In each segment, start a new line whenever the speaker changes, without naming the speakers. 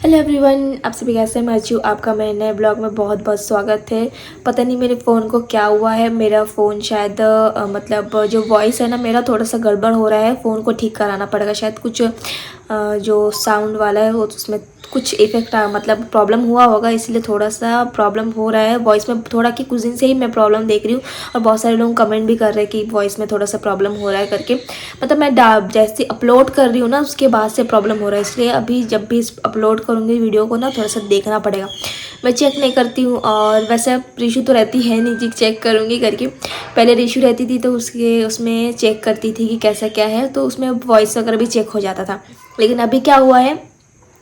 Hello everyone, आप सभी कैसे हैं। मैं अच्छी हूँ। आपका मेरे नए ब्लॉग में बहुत बहुत स्वागत है। पता नहीं मेरे फ़ोन को क्या हुआ है। मेरा फ़ोन शायद मतलब जो वॉइस है ना, मेरा थोड़ा सा गड़बड़ हो रहा है। फ़ोन को ठीक कराना पड़ेगा। शायद कुछ जो साउंड वाला है वो उसमें कुछ इफेक्ट मतलब प्रॉब्लम हुआ होगा, इसलिए थोड़ा सा प्रॉब्लम हो रहा है वॉइस में थोड़ा। कि कुछ दिन से ही मैं प्रॉब्लम देख रही हूँ और बहुत सारे लोग कमेंट भी कर रहे हैं कि वॉइस में थोड़ा सा प्रॉब्लम हो रहा है करके। मतलब मैं जैसे अपलोड कर रही हूँ ना, उसके बाद से प्रॉब्लम हो रहा है। इसलिए अभी जब भी अपलोड करूँगी वीडियो को ना, थोड़ा सा देखना पड़ेगा। मैं चेक नहीं करती हूँ, और वैसे अब रिशू तो रहती है नहीं जी चेक करूँगी करके। पहले रिशू रहती थी तो उसमें चेक करती थी कि कैसा क्या है, तो उसमें वॉइस वगैरह भी चेक हो जाता था। लेकिन अभी क्या हुआ है,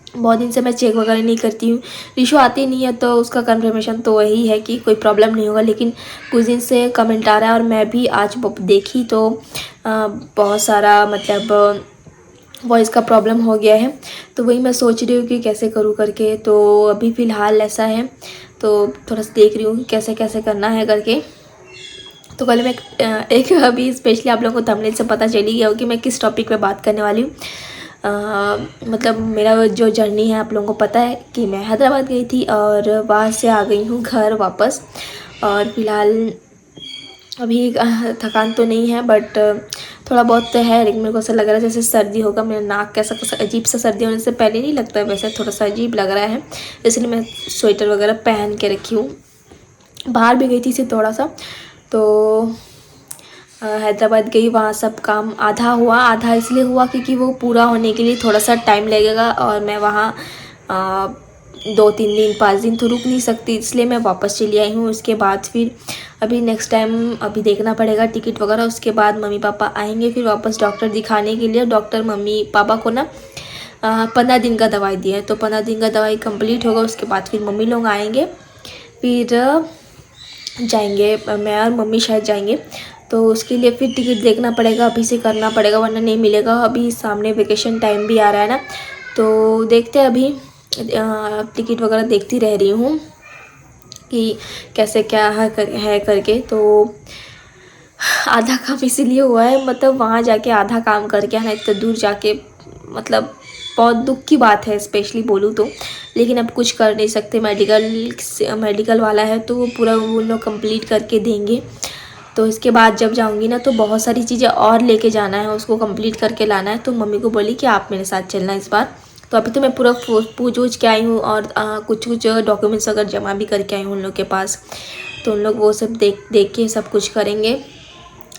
बहुत दिन से मैं चेक वगैरह नहीं करती हूँ। रिशू आती नहीं है तो उसका कंफर्मेशन तो वही है कि कोई प्रॉब्लम नहीं होगा। लेकिन कुछ दिन से कमेंट आ रहा है, और मैं भी आज देखी तो बहुत सारा मतलब वॉइस का प्रॉब्लम हो गया है। तो वही मैं सोच रही हूँ कि कैसे करूँ करके। तो अभी फ़िलहाल ऐसा है, तो थोड़ा सा देख रही हूँ कैसे कैसे करना है करके। तो पहले मैं एक अभी स्पेशली आप लोगों को थंबनेल से पता चल ही गया हो कि मैं किस टॉपिक पे बात करने वाली हूँ। मतलब मेरा जो जर्नी है, आप लोगों को पता है कि मैं हैदराबाद गई थी और वहाँ से आ गई हूँ घर वापस। और फिलहाल अभी थकान तो नहीं है, बट थोड़ा बहुत तो है। लेकिन मेरे को ऐसा लग रहा है जैसे सर्दी होगा। मेरा नाक कैसा कैसा अजीब सा सर्दी होने से पहले नहीं लगता है, वैसे थोड़ा सा अजीब लग रहा है। इसलिए मैं स्वेटर वगैरह पहन के रखी हूँ। बाहर भी गई थी सिर्फ थोड़ा सा। तो हैदराबाद गई, वहाँ सब काम आधा हुआ। आधा इसलिए हुआ क्योंकि वो पूरा होने के लिए थोड़ा सा टाइम लगेगा, और मैं वहाँ 2-3 दिन 5 दिन तो रुक नहीं सकती, इसलिए मैं वापस चली आई हूँ। उसके बाद फिर अभी नेक्स्ट टाइम अभी देखना पड़ेगा टिकट वगैरह। उसके बाद मम्मी पापा आएंगे फिर वापस डॉक्टर दिखाने के लिए। डॉक्टर मम्मी पापा को ना 15 दिन का दवाई दिया है, तो 15 दिन का दवाई कंप्लीट होगा। उसके बाद फिर मम्मी लोग आएंगे, फिर जाएंगे। मैं और मम्मी शायद जाएंगे। तो उसके लिए फिर टिकट देखना पड़ेगा, अभी से करना पड़ेगा वरना नहीं मिलेगा। अभी सामने वेकेशन टाइम भी आ रहा है ना, तो देखते हैं। अभी टिकट वगैरह देखती रह रही हूँ कि कैसे क्या है करके। तो आधा काम इसीलिए हुआ है, मतलब वहाँ जाके आधा काम करके आना, इतना दूर जाके, मतलब बहुत दुख की बात है स्पेशली बोलूँ तो। लेकिन अब कुछ कर नहीं सकते। मेडिकल वाला है तो वो पूरा वो लोग कंप्लीट करके देंगे। तो इसके बाद जब जाऊंगी ना, तो बहुत सारी चीज़ें और लेके जाना है, उसको कंप्लीट करके लाना है। तो मम्मी को बोली कि आप मेरे साथ चलना इस बार। तो अभी तो मैं पूरा पूछ वूछ के आई हूँ, और कुछ कुछ डॉक्यूमेंट्स अगर जमा भी करके आई हूँ उन लोग के पास। तो उन लोग वो सब देख के सब कुछ करेंगे,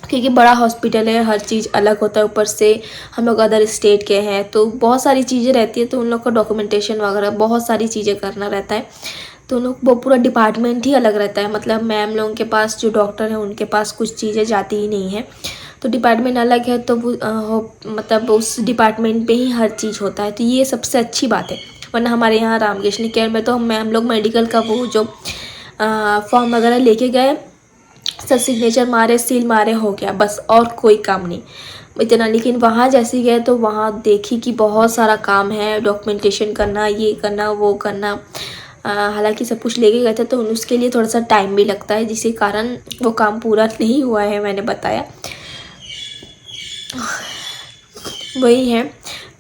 क्योंकि बड़ा हॉस्पिटल है, हर चीज़ अलग होता है। ऊपर से हम लोग अदर स्टेट के हैं, तो बहुत सारी चीज़ें रहती है। तो उन लोग का डॉक्यूमेंटेशन वगैरह बहुत सारी चीज़ें करना रहता है। तो उन लोग वो पूरा डिपार्टमेंट ही अलग रहता है। मतलब मैम लोगों के पास जो डॉक्टर हैं उनके पास कुछ चीज़ें जाती ही नहीं है, तो डिपार्टमेंट अलग है। तो वो मतलब उस डिपार्टमेंट पे ही हर चीज़ होता है। तो ये सबसे अच्छी बात है। वरना हमारे यहाँ रामकृष्ण केयर में तो मैम लोग मेडिकल का वो जो फॉर्म वगैरह लेके गए, सब सिग्नेचर मारे, सील मारे, हो गया बस, और कोई काम नहीं इतना। लेकिन वहाँ जैसे गए तो वहाँ देखी कि बहुत सारा काम है, डॉक्यूमेंटेशन करना, ये करना, वो करना। हालांकि सब कुछ लेके गए थे, तो उसके लिए थोड़ा सा टाइम भी लगता है, जिसके कारण वो काम पूरा नहीं हुआ है, मैंने बताया वही है।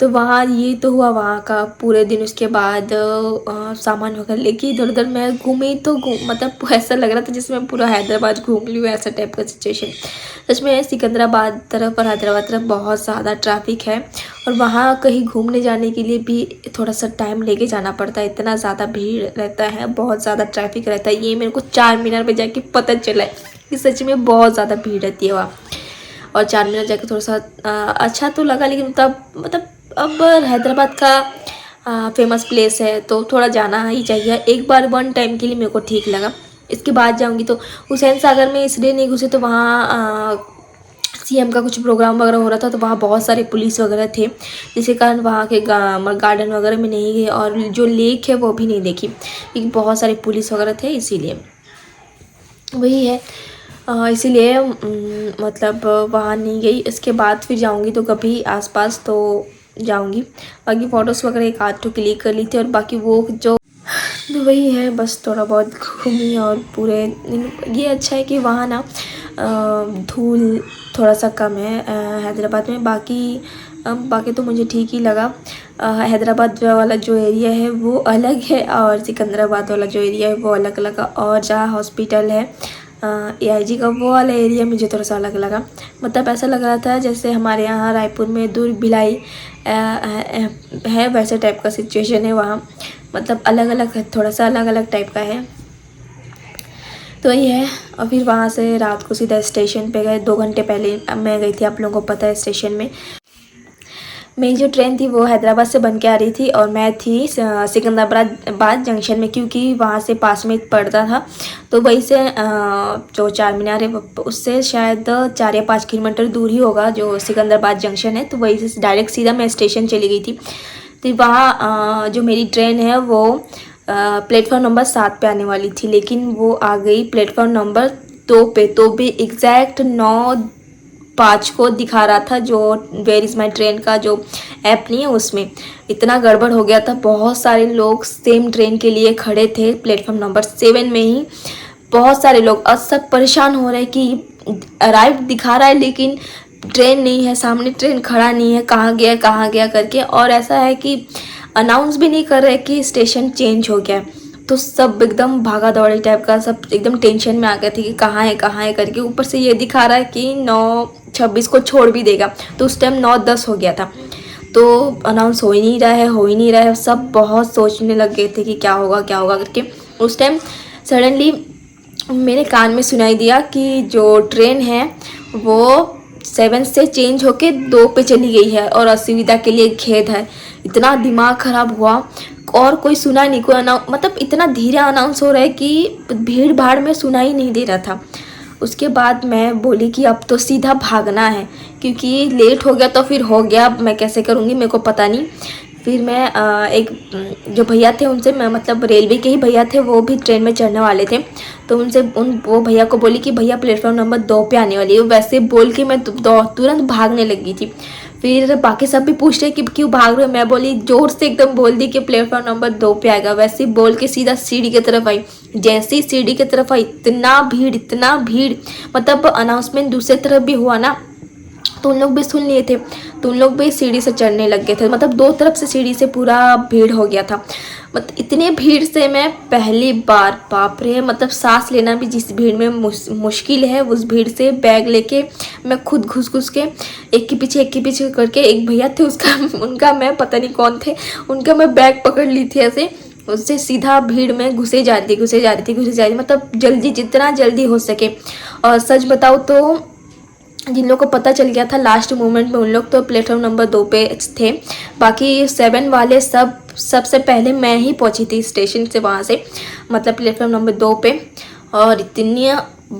तो वहाँ ये तो हुआ वहाँ का पूरे दिन। उसके बाद सामान वगैरह लेके इधर उधर मैं घूमी, तो मतलब ऐसा लग रहा था जैसे मैं पूरा हैदराबाद घूम ली हूँ, ऐसा टाइप का सिचुएशन। सच में सिकंदराबाद तरफ और हैदराबाद तरफ बहुत ज़्यादा ट्रैफिक है, और वहाँ कहीं घूमने जाने के लिए भी थोड़ा सा टाइम लेके जाना पड़ता है। इतना ज़्यादा भीड़ रहता है, बहुत ज़्यादा ट्रैफिक रहता है। ये मेरे को 4 मीनार पर जाके पता चला है कि सच में बहुत ज़्यादा भीड़ रहती है वहाँ। और 4 मीनार जाके थोड़ा सा अच्छा तो लगा, लेकिन तब मतलब अब हैदराबाद का फेमस प्लेस है तो थोड़ा जाना ही चाहिए एक बार, 1 टाइम के लिए मेरे को ठीक लगा। इसके बाद जाऊंगी तो हुसैन सागर में इसलिए नहीं घुसे, तो वहाँ सीएम का कुछ प्रोग्राम वगैरह हो रहा था, तो वहाँ बहुत सारे पुलिस वगैरह थे, जिसके कारण वहाँ के गार्डन वगैरह में नहीं गए। और जो लेक है वो भी नहीं देखी, क्योंकि बहुत सारे पुलिस वगैरह थे, इसीलिए वही है। इसीलिए मतलब वहाँ नहीं गई। इसके बाद फिर जाऊँगी तो कभी आसपास तो जाऊँगी। बाकी फ़ोटोज़ वगैरह एक आध तो क्लिक कर ली थी, और बाकी वो जो तो वही है, बस थोड़ा बहुत घूमी और पूरे दिन। ये अच्छा है कि वहाँ ना धूल थोड़ा सा कम है हैदराबाद में। बाकी तो मुझे ठीक ही लगा। हैदराबाद वाला जो एरिया है वो अलग है और सिकंदराबाद वाला जो एरिया है वो अलग लगा, और जहाँ हॉस्पिटल है AIG का वो वाला एरिया मुझे थोड़ा सा अलग लगा। मतलब ऐसा लग रहा था जैसे हमारे यहाँ रायपुर में दूर भिलाई है, वैसे टाइप का सिचुएशन है वहाँ। मतलब अलग अलग है, थोड़ा सा अलग अलग टाइप का है। तो ये है। और फिर वहाँ से रात को सीधा स्टेशन पे गए। 2 घंटे पहले मैं गई थी, आप लोगों को पता है। स्टेशन में मेरी जो ट्रेन थी वो हैदराबाद से बन के आ रही थी और मैं थी सिकंदराबाद जंक्शन में, क्योंकि वहाँ से पास में पड़ता था। तो वहीं से जो चार मीनार है उससे शायद 4 या 5 किलोमीटर दूर ही होगा जो सिकंदराबाद जंक्शन है। तो वहीं से डायरेक्ट सीधा मैं स्टेशन चली गई थी। तो वहाँ जो मेरी ट्रेन है वो प्लेटफॉर्म नंबर 7 पे आने वाली थी, लेकिन वो आ गई प्लेटफॉर्म नंबर 2 पे। तो भी एग्जैक्ट 9:05 को दिखा रहा था, जो वेयर इज़ माई ट्रेन का जो ऐप नहीं है उसमें। इतना गड़बड़ हो गया था। बहुत सारे लोग सेम ट्रेन के लिए खड़े थे प्लेटफॉर्म नंबर 7 में ही। बहुत सारे लोग और सब परेशान हो रहे हैं कि अराइव दिखा रहा है लेकिन ट्रेन नहीं है, सामने ट्रेन खड़ा नहीं है, कहाँ गया करके। और ऐसा है कि अनाउंस भी नहीं कर रहे कि स्टेशन चेंज हो गया। तो सब एकदम भागा दौड़ी टाइप का, सब एकदम टेंशन में आ गए थे कि कहाँ है करके। ऊपर से ये दिखा रहा है कि 9:26 को छोड़ भी देगा। तो उस टाइम 9:10 हो गया था। तो अनाउंस हो ही नहीं रहा है। सब बहुत सोचने लग गए थे कि क्या होगा करके। उस टाइम सडनली मेरे कान में सुनाई दिया कि जो ट्रेन है वो 7 से चेंज होके 2 पे चली गई है और असुविधा के लिए खेद है। इतना दिमाग ख़राब हुआ और कोई सुना नहीं, कोई मतलब इतना धीरे अनाउंस हो रहा है कि भीड़ भाड़ में सुना ही नहीं दे रहा था। उसके बाद मैं बोली कि अब तो सीधा भागना है, क्योंकि लेट हो गया तो फिर हो गया, अब मैं कैसे करूँगी मेरे को पता नहीं। फिर मैं एक जो भैया थे उनसे, मैं मतलब रेलवे के ही भैया थे, वो भी ट्रेन में चढ़ने वाले थे। तो उनसे वो भैया को बोली कि भैया प्लेटफॉर्म नंबर 2 पे आने वाली है। वैसे बोल के मैं तुरंत भागने लगी थी। फिर बाकी सब भी पूछ रहे कि क्यों भाग रहे हो। मैं बोली जोर से एकदम बोल दी कि प्लेटफॉर्म नंबर 2 पे आएगा। वैसे ही बोल के सीधा सीढ़ी की तरफ आई। जैसे ही सीढ़ी की तरफ आई इतना भीड़, मतलब अनाउंसमेंट दूसरी तरफ भी हुआ ना, तो उन लोग भी सुन लिए थे, तो उन लोग भी सीढ़ी से चढ़ने लग गए थे। मतलब 2 तरफ से सीढ़ी से पूरा भीड़ हो गया था। मतलब इतने भीड़ से मैं पहली बार, बाप रे, मतलब सांस लेना भी जिस भीड़ में मुश्किल है, उस भीड़ से बैग लेके मैं खुद घुस के एक के पीछे करके, एक भैया थे उनका मैं पता नहीं कौन थे, उनका मैं बैग पकड़ ली थी ऐसे। उससे सीधा भीड़ में घुसे जा रही थी, मतलब जल्दी, जितना जल्दी हो सके। और सच बताऊँ तो जिन लोगों को पता चल गया था लास्ट मोमेंट में, उन लोग तो प्लेटफॉर्म नंबर 2 पे थे। बाकी 7 वाले सबसे पहले मैं ही पहुंची थी स्टेशन से, वहाँ से, मतलब प्लेटफॉर्म नंबर 2 पे। और इतनी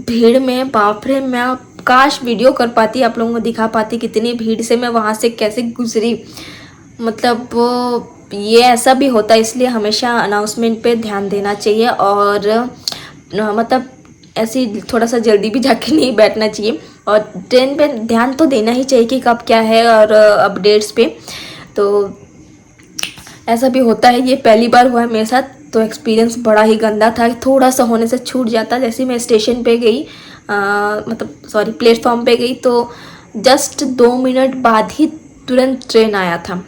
भीड़ में, बाप रे, मैं काश वीडियो कर पाती, आप लोगों को दिखा पाती कितनी भीड़ से मैं वहाँ से कैसे गुजरी। मतलब ये ऐसा भी होता है, इसलिए हमेशा अनाउंसमेंट पे ध्यान देना चाहिए। और मतलब ऐसे थोड़ा सा जल्दी भी जाके नहीं बैठना चाहिए। और ट्रेन पे ध्यान तो देना ही चाहिए कि कब क्या है, और अपडेट्स पे। तो ऐसा भी होता है, ये पहली बार हुआ है मेरे साथ। तो एक्सपीरियंस बड़ा ही गंदा था। थोड़ा सा होने से छूट जाता। जैसे मैं स्टेशन पे गई, प्लेटफॉर्म पे गई, तो जस्ट 2 मिनट बाद ही तुरंत ट्रेन आया था।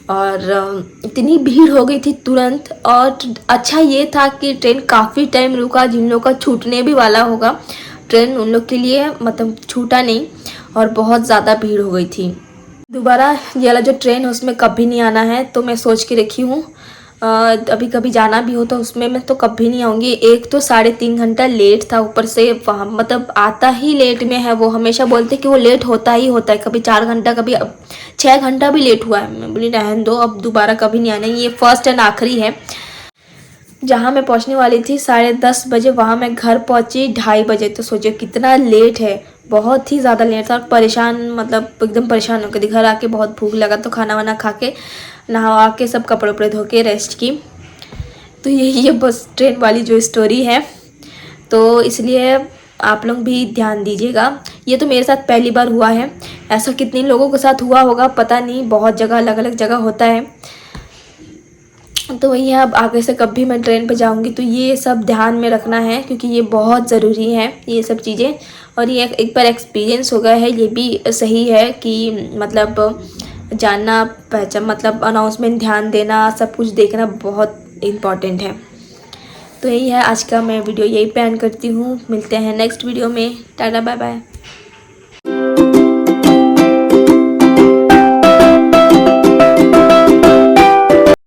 और इतनी भीड़ हो गई थी तुरंत। और अच्छा ये था कि ट्रेन काफ़ी टाइम रुका। जिन लोगों का छूटने भी वाला होगा ट्रेन, उन लोग के लिए मतलब छूटा नहीं। और बहुत ज़्यादा भीड़ हो गई थी। दोबारा ये वाला जो ट्रेन है उसमें कभी नहीं आना है, तो मैं सोच के रखी हूँ। अभी कभी जाना भी हो तो उसमें मैं तो कभी नहीं आऊँगी। एक तो 3.5 घंटा लेट था, ऊपर से वहाँ मतलब आता ही लेट में है। वो हमेशा बोलते कि वो लेट होता है, कभी 4 घंटा, कभी 6 घंटा भी लेट हुआ है। मैं बोली रहने दो, अब दोबारा कभी नहीं आना, ये फर्स्ट एंड आखिरी है। जहाँ मैं पहुँचने वाली थी 10:30 बजे, वहाँ मैं घर पहुँची 2:30 बजे। तो सोचो कितना लेट है, बहुत ही ज़्यादा लेट था। और परेशान, मतलब एकदम परेशान हो गई। घर आके बहुत भूख लगा, तो खाना वाना खा के, नहा के, सब कपड़े उपड़े धो के रेस्ट की। तो यही है बस ट्रेन वाली जो स्टोरी है। तो इसलिए आप लोग भी ध्यान दीजिएगा। ये तो मेरे साथ पहली बार हुआ है, ऐसा कितने लोगों के साथ हुआ होगा पता नहीं, बहुत जगह अलग अलग जगह होता है। तो वही है, अब आगे से कभी मैं ट्रेन पे जाऊंगी तो ये सब ध्यान में रखना है, क्योंकि ये बहुत ज़रूरी है ये सब चीज़ें। और ये एक बार एक्सपीरियंस हो गया है, ये भी सही है कि मतलब जानना पहचान, मतलब अनाउंसमेंट ध्यान देना, सब कुछ देखना बहुत इम्पॉर्टेंट है। तो यही है आज का मैं वीडियो यही पे एंड करती हूँ। मिलते हैं नेक्स्ट वीडियो में। Tata bye bye.